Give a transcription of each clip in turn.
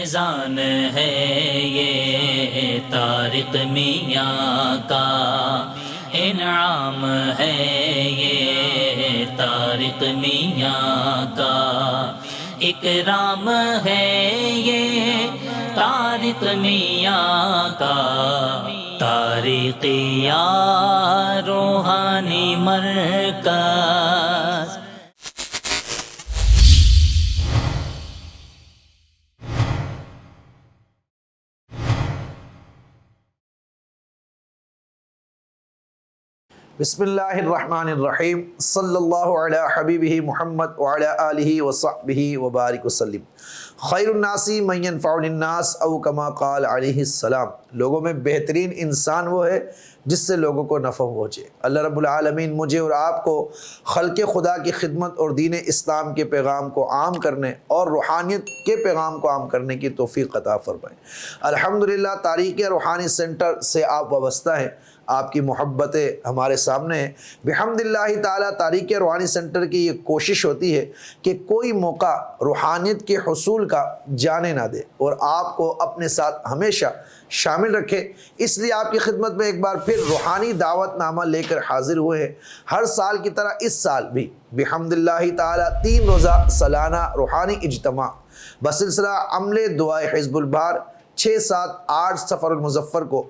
فیضان ہے یہ طارق میاں کا، انعام ہے یہ طارق میاں کا، اکرام ہے یہ طارق میاں کا، طارقیہ روحانی مرکز۔ بسم اللہ الرحمن الرحیم، صلی اللہ علی حبیبہ محمد وعلی آلہ وصحبہ وبارک وسلم۔ خیر الناس من ینفع للناس او کما قال علیہ السلام۔ لوگوں میں بہترین انسان وہ ہے جس سے لوگوں کو نفع پہنچے۔ اللہ رب العالمین مجھے اور آپ کو خلق خدا کی خدمت اور دین اسلام کے پیغام کو عام کرنے اور روحانیت کے پیغام کو عام کرنے کی توفیق عطا فرمائے۔ الحمدللہ تاریخ روحانی سینٹر سے آپ وابستہ ہیں، آپ کی محبتیں ہمارے سامنے ہیں۔ بحمد اللہ تعالیٰ تاریخ روحانی سینٹر کی یہ کوشش ہوتی ہے کہ کوئی موقع روحانیت کے حصول کا جانے نہ دے اور آپ کو اپنے ساتھ ہمیشہ شامل رکھے۔ اس لیے آپ کی خدمت میں ایک بار پھر روحانی دعوت نامہ لے کر حاضر ہوئے ہیں۔ ہر سال کی طرح اس سال بھی بحمد اللہ تعالیٰ 3 روزہ سالانہ روحانی اجتماع بسلسلہ عمل دعائے حزب البار 6، 7، 8 صفر المظفر کو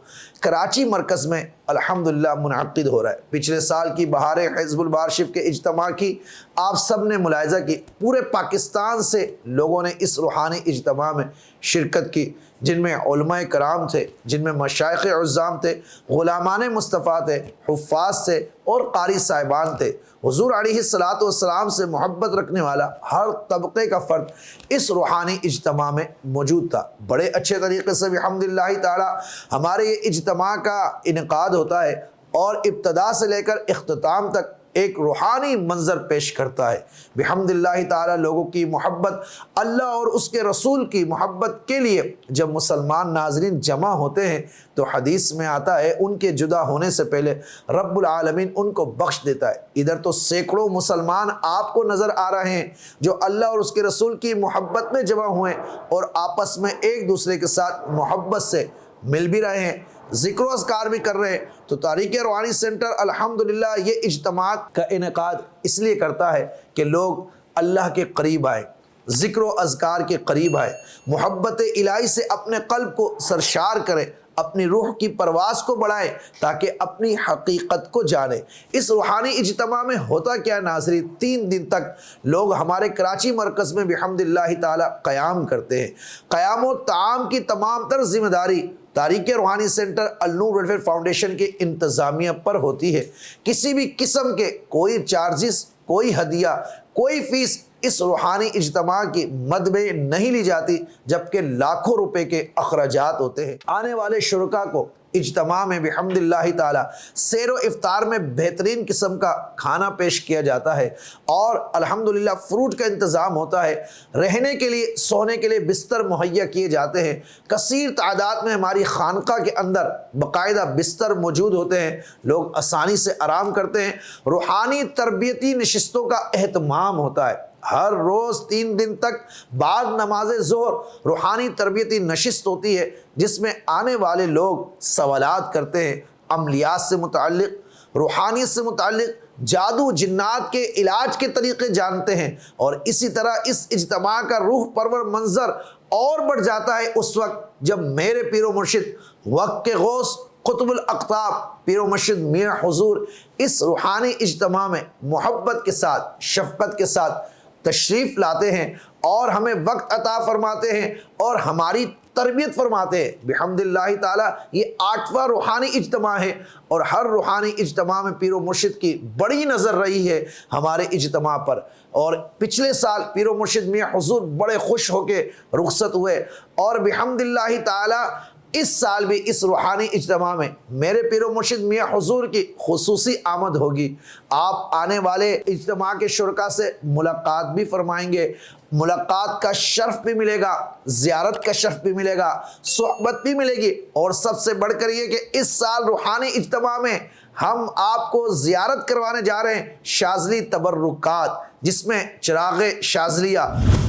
کراچی مرکز میں الحمدللہ منعقد ہو رہا ہے۔ پچھلے سال کی بہار حزب البار شریف کے اجتماع کی آپ سب نے ملاحظہ کی، پورے پاکستان سے لوگوں نے اس روحانی اجتماع میں شرکت کی، جن میں علماء کرام تھے، جن میں مشائخ عظام تھے، غلامان مصطفیٰ تھے، حفاظ تھے اور قاری صاحبان تھے۔ حضور علیہ الصلوۃ سے محبت رکھنے والا ہر طبقے کا فرد اس روحانی اجتماع میں موجود تھا۔ بڑے اچھے طریقے سے بحمدللہ تعالی ہمارے یہ اجتماع کا انعقاد ہوتا ہے اور ابتدا سے لے کر اختتام تک ایک روحانی منظر پیش کرتا ہے۔ بحمدللہ تعالی لوگوں کی محبت، اللہ اور اس کے رسول کی محبت کے لیے جب مسلمان ناظرین جمع ہوتے ہیں تو حدیث میں آتا ہے ان کے جدا ہونے سے پہلے رب العالمین ان کو بخش دیتا ہے۔ ادھر تو سینکڑوں مسلمان آپ کو نظر آ رہے ہیں جو اللہ اور اس کے رسول کی محبت میں جمع ہوئے اور آپس میں ایک دوسرے کے ساتھ محبت سے مل بھی رہے ہیں، ذکر و اذکار بھی کر رہے ہیں۔ تو تاریخ روحانی سینٹر الحمدللہ یہ اجتماعات کا انعقاد اس لیے کرتا ہے کہ لوگ اللہ کے قریب آئیں، ذکر و اذکار کے قریب آئیں، محبت الہی سے اپنے قلب کو سرشار کریں، اپنی روح کی پرواز کو بڑھائیں تاکہ اپنی حقیقت کو جانیں۔ اس روحانی اجتماع میں ہوتا کیا ناظرین، 3 دن تک لوگ ہمارے کراچی مرکز میں بحمدللہ تعالی قیام کرتے ہیں۔ قیام و طعام کی تمام تر ذمہ داری تاریخ روحانی سینٹر النور ویلفیئر فاؤنڈیشن کی انتظامیہ پر ہوتی ہے۔ کسی بھی قسم کے کوئی چارجز، کوئی ہدیہ، کوئی فیس اس روحانی اجتماع کی مد میں نہیں لی جاتی، جبکہ لاکھوں روپے کے اخراجات ہوتے ہیں۔ آنے والے شرکاء کو اجتماع میں بحمدللہ تعالی سیر و افطار میں بہترین قسم کا کھانا پیش کیا جاتا ہے اور الحمدللہ فروٹ کا انتظام ہوتا ہے، رہنے کے لیے، سونے کے لیے بستر مہیا کیے جاتے ہیں۔ کثیر تعداد میں ہماری خانقاہ کے اندر باقاعدہ بستر موجود ہوتے ہیں، لوگ آسانی سے آرام کرتے ہیں۔ روحانی تربیتی نشستوں کا اہتمام ہوتا ہے۔ ہر روز 3 دن تک بعد نماز ظہر روحانی تربیتی نشست ہوتی ہے، جس میں آنے والے لوگ سوالات کرتے ہیں، عملیات سے متعلق، روحانیت سے متعلق، جادو جنات کے علاج کے طریقے جانتے ہیں۔ اور اسی طرح اس اجتماع کا روح پرور منظر اور بڑھ جاتا ہے اس وقت جب میرے پیر و مرشد وقت کے غوث قطب الاقطاب پیر و مرشد میاں حضور اس روحانی اجتماع میں محبت کے ساتھ، شفقت کے ساتھ تشریف لاتے ہیں اور ہمیں وقت عطا فرماتے ہیں اور ہماری تربیت فرماتے ہیں۔ بحمدللہ تعالی یہ 8واں روحانی اجتماع ہے اور ہر روحانی اجتماع میں پیر و مرشد کی بڑی نظر رہی ہے ہمارے اجتماع پر۔ اور پچھلے سال پیر و مرشد میاں حضور بڑے خوش ہو کے رخصت ہوئے اور بحمدللہ تعالی اس سال بھی اس روحانی اجتماع میں میرے پیر و مرشد میاں حضور کی خصوصی آمد ہوگی۔ آپ آنے والے اجتماع کے شرکاء سے ملاقات بھی فرمائیں گے، ملاقات کا شرف بھی ملے گا، زیارت کا شرف بھی ملے گا، صحبت بھی ملے گی، اور سب سے بڑھ کر یہ کہ اس سال روحانی اجتماع میں ہم آپ کو زیارت کروانے جا رہے ہیں شاذلی تبرکات، جس میں چراغ شاذلیہ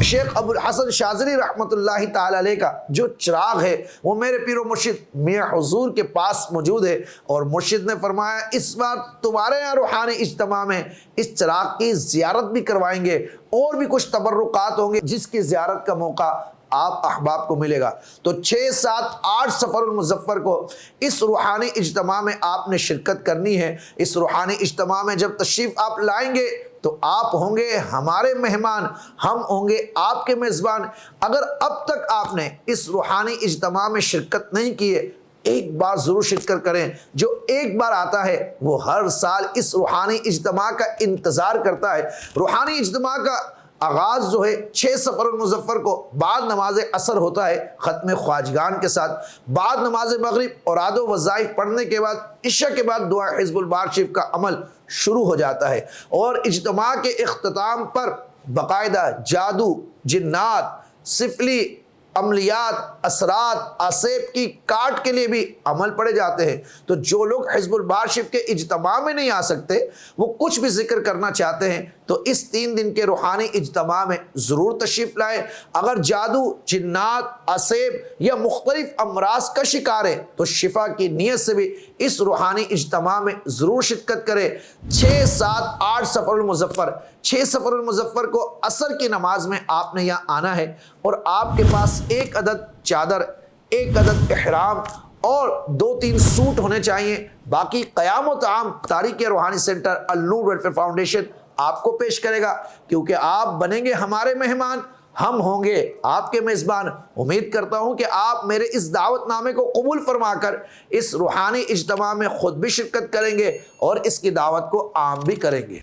شیخ ابو الحسن شاذلی رحمۃ اللہ تعالی علیہ کا جو چراغ ہے وہ میرے پیر و مرشد میاں حضور کے پاس موجود ہے، اور مرشد نے فرمایا اس بار تمہارے یہاں روحانی اجتماع میں اس چراغ کی زیارت بھی کروائیں گے، اور بھی کچھ تبرکات ہوں گے جس کی زیارت کا موقع آپ احباب کو ملے گا۔ تو 6، 7، 8 سفر المظفر کو اس روحانی اجتماع میں آپ نے شرکت کرنی ہے۔ اس روحانی اجتماع میں جب تشریف آپ لائیں گے تو آپ ہوں گے ہمارے مہمان، ہم ہوں گے آپ کے میزبان۔ اگر اب تک آپ نے اس روحانی اجتماع میں شرکت نہیں کی ہے، ایک بار ضرور شرکت کریں۔ جو ایک بار آتا ہے وہ ہر سال اس روحانی اجتماع کا انتظار کرتا ہے۔ روحانی اجتماع کا آغاز جو ہے 6 سفر المظفر کو بعد نماز عصر ہوتا ہے ختم خواجگان کے ساتھ، بعد نماز مغرب اور آد و وظائف پڑھنے کے بعد عشاء کے بعد دعا حزب البار شریف کا عمل شروع ہو جاتا ہے، اور اجتماع کے اختتام پر باقاعدہ جادو، جنات، سفلی، عملیات، اثرات، آسیب کی کاٹ کے لیے بھی عمل پڑے جاتے ہیں۔ تو جو لوگ حزب البار شریف کے اجتماع میں نہیں آ سکتے، وہ کچھ بھی ذکر کرنا چاہتے ہیں تو اس 3 دن کے روحانی اجتماع میں ضرور تشریف لائیں۔ اگر جادو، جنات، آسیب یا مختلف امراض کا شکار ہے تو شفا کی نیت سے بھی اس روحانی اجتماع میں ضرور شرکت کریں۔ 6، 7، 8 سفر المظفر، 6 سفر المظفر کو عصر کی نماز میں آپ نے یہاں آنا ہے، اور آپ کے پاس 1 عدد چادر، 1 عدد احرام اور 2-3 سوٹ ہونے چاہیے۔ باقی قیام و طعام تاریخ روحانی سینٹر النور ویلفیئر فاؤنڈیشن آپ کو پیش کرے گا، کیونکہ آپ بنیں گے ہمارے مہمان، ہم ہوں گے آپ کے میزبان۔ امید کرتا ہوں کہ آپ میرے اس دعوت نامے کو قبول فرما کر اس روحانی اجتماع میں خود بھی شرکت کریں گے اور اس کی دعوت کو عام بھی کریں گے۔